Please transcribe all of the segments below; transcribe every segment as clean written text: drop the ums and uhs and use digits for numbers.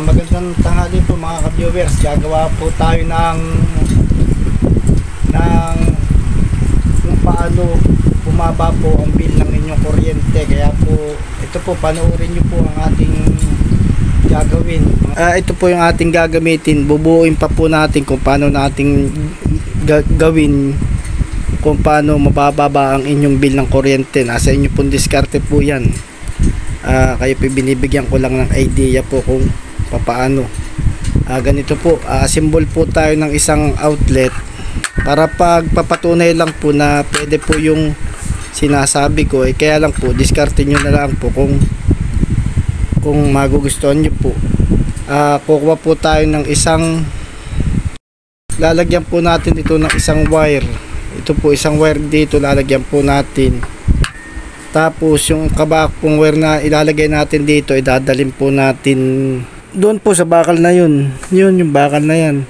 Magandang tanghali po mga ka-viewers. Gagawa po tayo ng kung paano bumaba po ang bill ng inyong kuryente. Kaya po ito po, panoorin nyo po ang ating gagawin. Ito po yung ating gagamitin. Bubuuin pa po natin kung paano nating gawin, kung paano mabababa ang inyong bill ng kuryente. Nasa inyo pong diskarte po yan. Kayo po, binibigyan ko lang ng idea po kung paano. Ganito po, symbol po tayo ng isang outlet para pagpapatunay lang po na pwede po yung sinasabi ko. Kaya lang po, diskarte nyo na lang po kung magugustuhan nyo po. Kukuha po tayo ng isang, lalagyan po natin ito ng isang wire. Ito po, isang wire dito lalagyan po natin. Tapos yung kabak pong wire na ilalagay natin dito, idadalhin po natin doon po sa bakal na yun. Yung bakal na yan,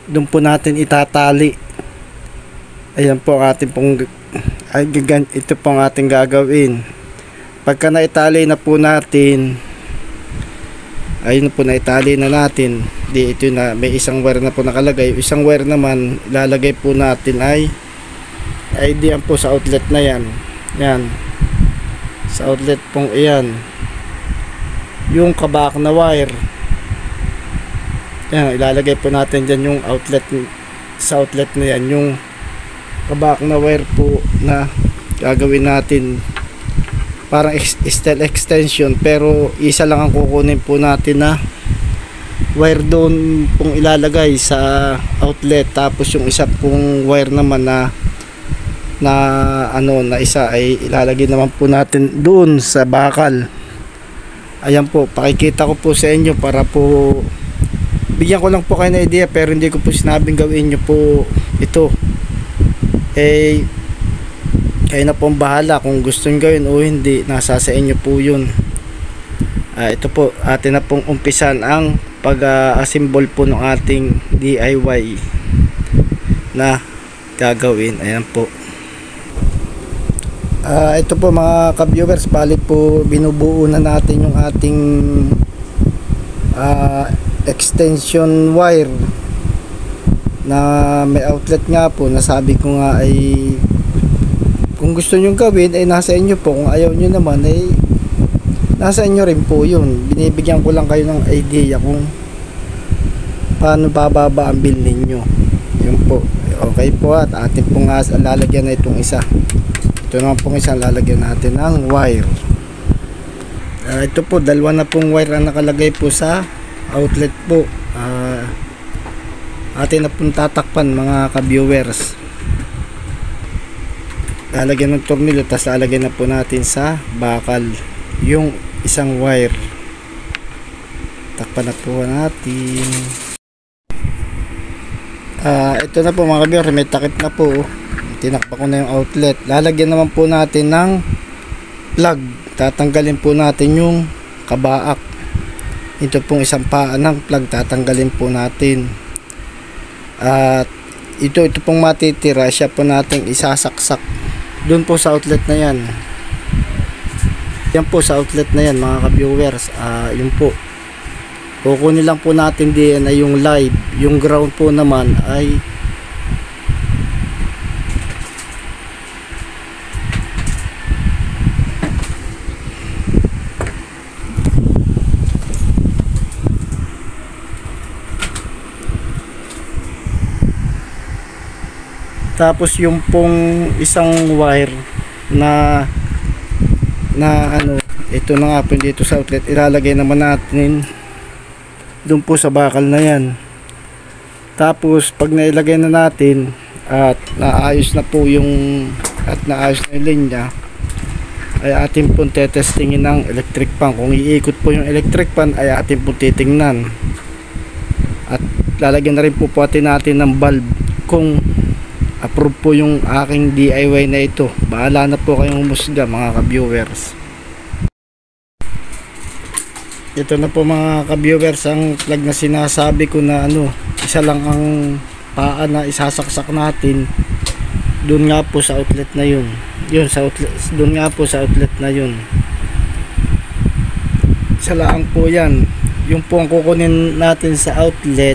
doon po natin itatali. Ayan po ang ating pong ito po ang ating gagawin. Pagka naitali na po natin, ayun po, naitali na natin. Ito na, may isang wire na po nakalagay. Isang wire naman ilalagay po natin ay diyan po sa outlet na yan. Yan, sa outlet pong iyan, yung kabak na wire, yan, ilalagay po natin dyan yung outlet. Sa outlet na yan, yung kabak na wire po na gagawin natin parang steel extension, pero isa lang ang kukunin po natin na wire doon pong ilalagay sa outlet. Tapos yung isa pong wire naman na isa ay ilalagay naman po natin doon sa bakal. Ayan po, pakikita ko po sa inyo para po bigyan ko lang po kayo na idea, pero hindi ko po sinabing gawin nyo po ito. Kayo na po ang bahala kung gusto nyo gawin o hindi, nasa sa inyo po yun. Ito po, atin na pong umpisan ang pag-assemble po ng ating DIY na gagawin. Ayan po. Ito po mga ka-viewers, bali po binubuo na natin yung ating extension wire na may outlet nga po. Nasabi ko nga ay kung gusto nyo gawin ay nasa inyo po, kung ayaw nyo naman ay nasa inyo rin po yun. Binibigyan ko lang kayo ng idea kung paano bababa ang bill ninyo. Yun po, okay po. At atin po nga lalagyan na itong isa. Ito naman pong isang lalagyan natin ng wire. Ito po, dalawa na pong wire ang nakalagay po sa outlet po. Atin na pong tatakpan mga ka-viewers. Lalagyan ng tornilyo, tapos lalagyan na po natin sa bakal yung isang wire. Takpan na po natin. Ito na po mga ka-viewers, may takip na po. Tinakpa ko na yung outlet. Lalagyan naman po natin ng plug. Tatanggalin po natin yung kabaak. Ito pong isang paa ng plug, tatanggalin po natin. At ito pong matitira, siya po nating isasaksak doon po sa outlet na yan. Yan po sa outlet na yan mga ka-viewers. Yun po, kukunin lang po natin din ay yung live. Yung ground po naman ay tapos yung pong isang wire na ito na nga po dito sa outlet, ilalagay naman natin doon po sa bakal na yan. Tapos pag nailagay na natin at naayos na po yung linya, ay atin pong tetestingin ng electric fan. Kung iikot po yung electric fan ay atin pong titingnan, at lalagyan na rin po natin ng bulb kung approve po yung aking DIY na ito. Bahala na po kayong humusga mga ka-viewers. Ito na po mga ka-viewers ang plug na sinasabi ko na isa lang ang paa na isasaksak natin doon nga po sa outlet na yun. Sa outlet, doon nga po sa outlet na yun. Isa lang po yan. Yung po ang kukunin natin sa outlet,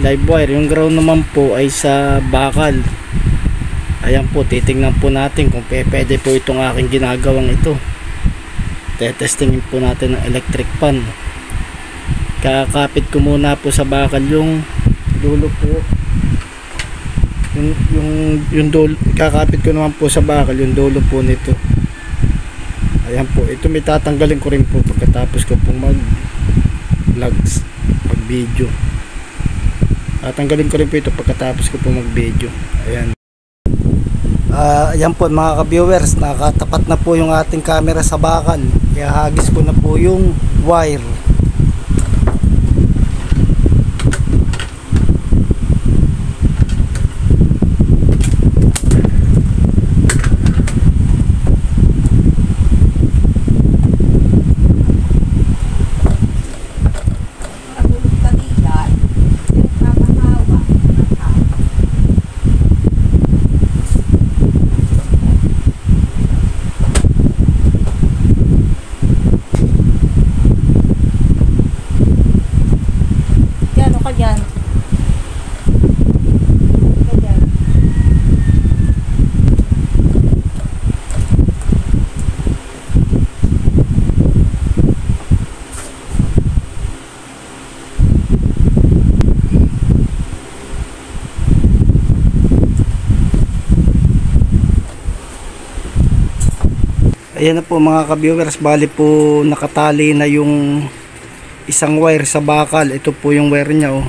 live wire. Yung ground naman po ay sa bakal. Ayan po, titingnan po natin kung pwede po itong aking ginagawang ito. Tetestingin po natin ng electric pan. Kakapit ko muna po sa bakal yung dulo po. Yung dulo, kakapit ko naman po sa bakal yung dulo po nito. Ayan po, ito may tatanggalin ko rin po pagkatapos ko pong mag vlogs, pag video. Tatanggalin ko rin po ito pagkatapos ko pong mag video. Ayan. Ayan po mga ka-viewers, nakatapat na po yung ating camera sa bakal. Ihagis ko na po yung wire. Ayan na po mga ka-viewers, bali po nakatali na yung isang wire sa bakal. Ito po yung wire nya, oh.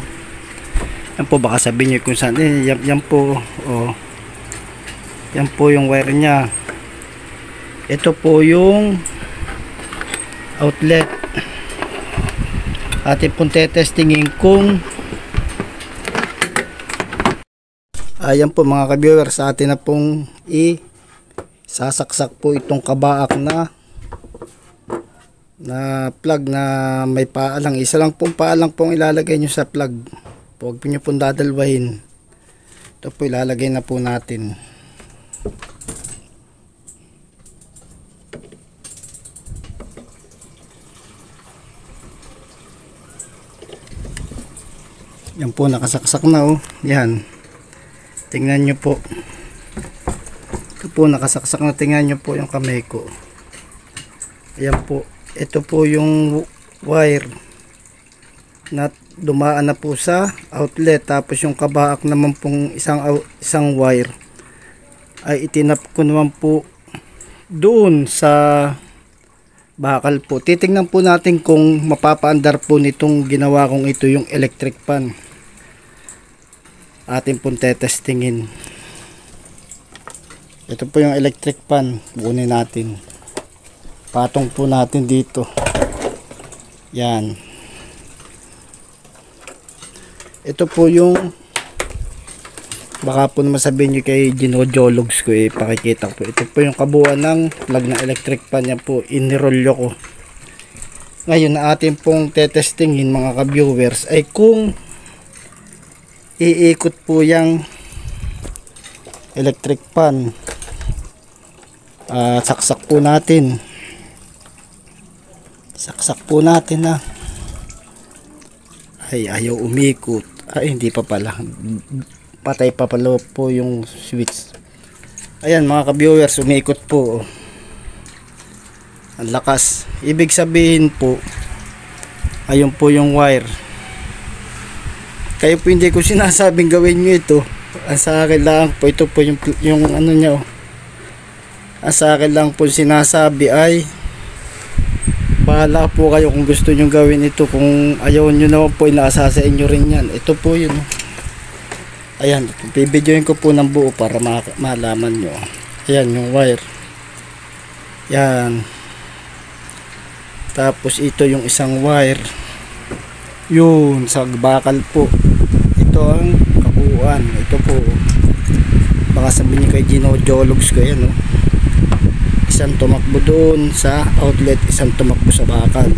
Yan po, baka sabihin nyo kung saan. Yan po, oh. Yan po yung wire nya. Ito po yung outlet. Atin pong tetestingin kung ayan po mga ka-viewers, sa atin na pong sasaksak po itong kabaak na plug na may paalang. Isa lang pong paalang pong ilalagay nyo sa plug. Huwag nyo pong dadalwahin. Ito po ilalagay na po natin. Yan po, nakasaksak na, oh. Yan. Tingnan nyo po. Ito po, nakasaksak na. Tingnan nyo po yung kamay ko. Ayan po. Ito po yung wire na dumaan na po sa outlet. Tapos yung kabaak naman pong isang wire ay itinap ko naman po doon sa bakal po. Titingnan po natin kung mapapaandar po nitong ginawa kong ito, yung electric pan. Atin pong tetestingin. Ito po yung electric pan. Kunin natin. Patong po natin dito. Yan. Ito po yung, baka po naman sabihin nyo kay Ginojologs ko, pakikita ko po. Ito po yung kabuuan ng plug ng electric pan. Yan po, inirolyo ko. Ngayon na atin pong tetestingin mga ka-viewers ay kung iikot po yung electric pan. Saksak po natin. Saksak po natin na. Ay, ayaw umikot. Ay, hindi pa pala. Patay pa pala po yung switch. Ayan mga ka-viewers, umikot po. Ang lakas. Ibig sabihin po, ayun po yung wire. Kaya po hindi ko sinasabing gawin nyo ito. Ang sa akin lang po, ito po yung ano nyo. Ang sa akin lang po sinasabi ay bahala po kayo kung gusto nyo gawin ito. Kung ayaw nyo naman po, inaasa sa inyo rin yan. Ito po yun. Ayan, bibidyoin ko po ng buo para malaman nyo. Ayan yung wire. Yan. Tapos ito yung isang wire. Yun, sa bakal po. Ito ang kabuuan. Ito po. Baka sabihin nyo kay Ginojologs ko yan, oh. Isang tumakbo doon sa outlet, isang tumakbo sa bakal.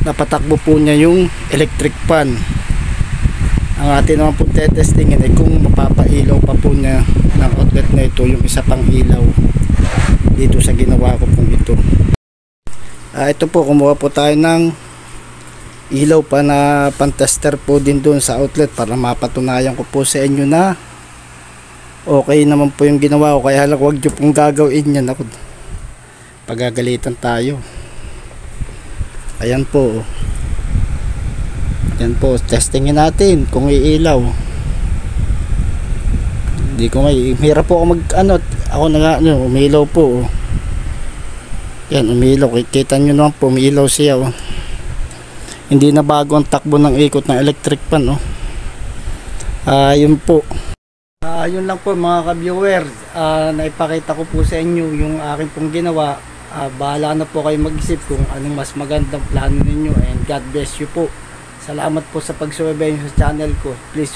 Napatakbo po niya yung electric pan. Ang atin naman po testingin ay kung mapapailaw pa po niya ng outlet na ito yung isa pang ilaw dito sa ginawa ko pong ito. Ito po, kumuha po tayo ng ilaw pa na pantester po din doon sa outlet para mapatunayan ko po sa inyo na okay naman po yung ginawa ko. Kaya lang huwag nyo pong gagawin yan, ako pagagalitan tayo. Ayan po, yan po, testingin natin kung iilaw. Hindi ko hirap po ako ako na nga umilaw po. Yan, umilaw. Kita nyo naman po, umilaw siya. Hindi na bago ang takbo ng ikot ng electric pan. Yun po. Yun lang po mga ka-viewer. Naipakita ko po sa inyo yung aking pong ginawa. Bahala na po kayo mag-isip kung anong mas magandang plano ninyo. And God bless you po. Salamat po sa pagsubaybay sa channel ko. Please